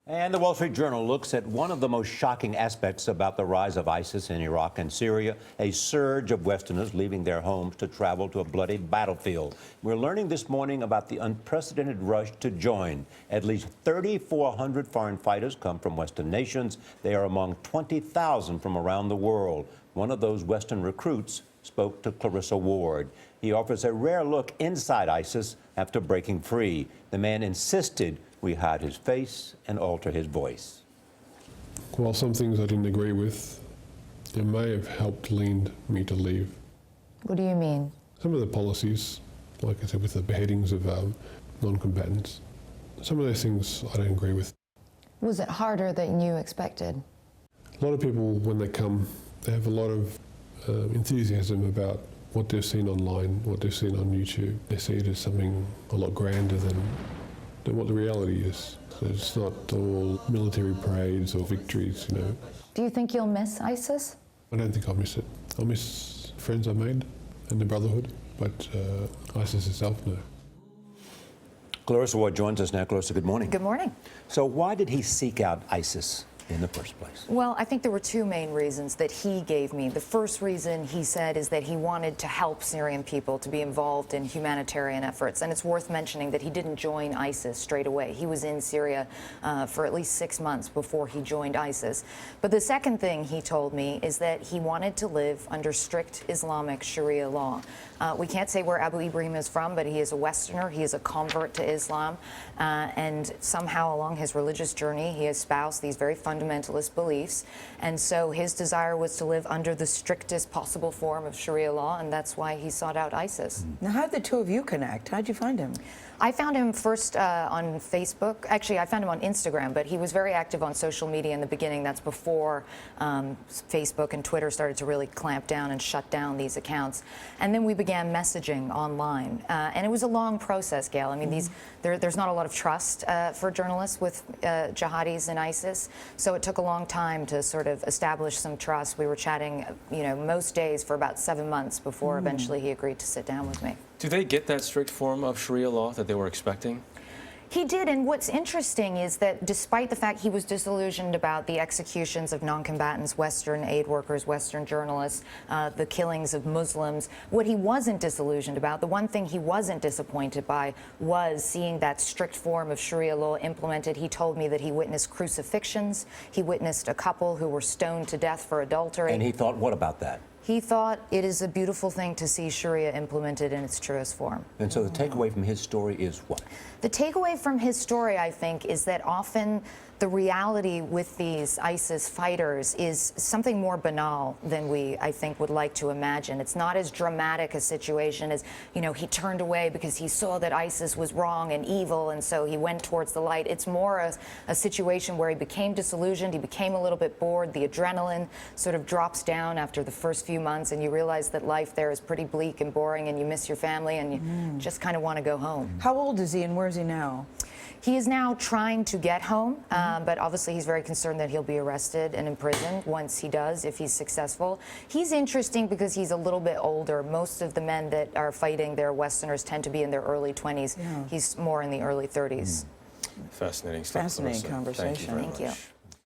And the Wall Street Journal looks at one of the most shocking aspects about the rise of ISIS in Iraq and Syria, a surge of Westerners leaving their homes to travel to a bloody battlefield. We're learning this morning about the unprecedented rush to join. At least 3,400 foreign fighters come from Western nations. They are among 20,000 from around the world. One of those Western recruits spoke to Clarissa Ward. He offers a rare look inside ISIS after breaking free. The man insisted we hide his face and alter his voice. While some things I didn't agree with, it may have helped lead me to leave. What do you mean? Some of the policies, like I said, with the beheadings of non-combatants, some of those things I don't agree with. Was it harder than you expected? A lot of people, when they come, they have a lot of enthusiasm about what they've seen online, what they've seen on YouTube. They see it as something a lot grander than what the reality is. So it's not all military parades or victories, you know. Do you think you'll miss ISIS? I don't think I'll miss it. I'll miss friends I made and the brotherhood, but ISIS itself, no. Clarissa Ward joins us now. Clarissa, good morning. Good morning. So why did he seek out ISIS in the first place? Well, I think there were two main reasons that he gave me. The first reason, he said, is that he wanted to help Syrian people to be involved in humanitarian efforts. And it's worth mentioning that he didn't join ISIS straight away. He was in Syria for at least 6 months before he joined ISIS. But the second thing he told me is that he wanted to live under strict Islamic Sharia law. We can't say where Abu Ibrahim is from, but he is a Westerner. He is a convert to Islam. And somehow along his religious journey, he espoused these very fundamentalist beliefs. And so his desire was to live under the strictest possible form of Sharia law, and that's why he sought out ISIS. Now, how did the two of you connect? How'd you find him? I found him first on Facebook. Actually, I found him on Instagram, but he was very active on social media in the beginning. That's before Facebook and Twitter started to really clamp down and shut down these accounts. And then we began messaging online. And it was a long process, Gail. I mean, there's not a lot of trust for journalists with jihadis and ISIS. So it took a long time to sort of establish some trust. We were chatting, you know, most days for about 7 months before eventually he agreed to sit down with me. Do they get that strict form of Sharia law that they were expecting? He did, and what's interesting is that despite the fact he was disillusioned about the executions of non-combatants, Western aid workers, Western journalists, the killings of Muslims, what he wasn't disillusioned about, the one thing he wasn't disappointed by, was seeing that strict form of Sharia law implemented. He told me that he witnessed crucifixions. He witnessed a couple who were stoned to death for adultery. And he thought, what about that? He thought it is a beautiful thing to see Sharia implemented in its truest form. And so the takeaway from his story is what? The takeaway from his story, I think, is that often the reality with these ISIS fighters is something more banal than we, I think, would like to imagine. It's not as dramatic a situation as, you know, he turned away because he saw that ISIS was wrong and evil, and so he went towards the light. It's more a situation where he became disillusioned, he became a little bit bored, the adrenaline sort of drops down after the first few months, and you realize that life there is pretty bleak and boring, and you miss your family, and you just kind of want to go home. How old is he and where is he now? He is now trying to get home, but obviously he's very concerned that he'll be arrested and imprisoned once he does, if he's successful. He's interesting because he's a little bit older. Most of the men that are fighting, they're Westerners, tend to be in their early 20s. Yeah. He's more in the early 30s. Fascinating stuff. Fascinating conversation. Thank you very much.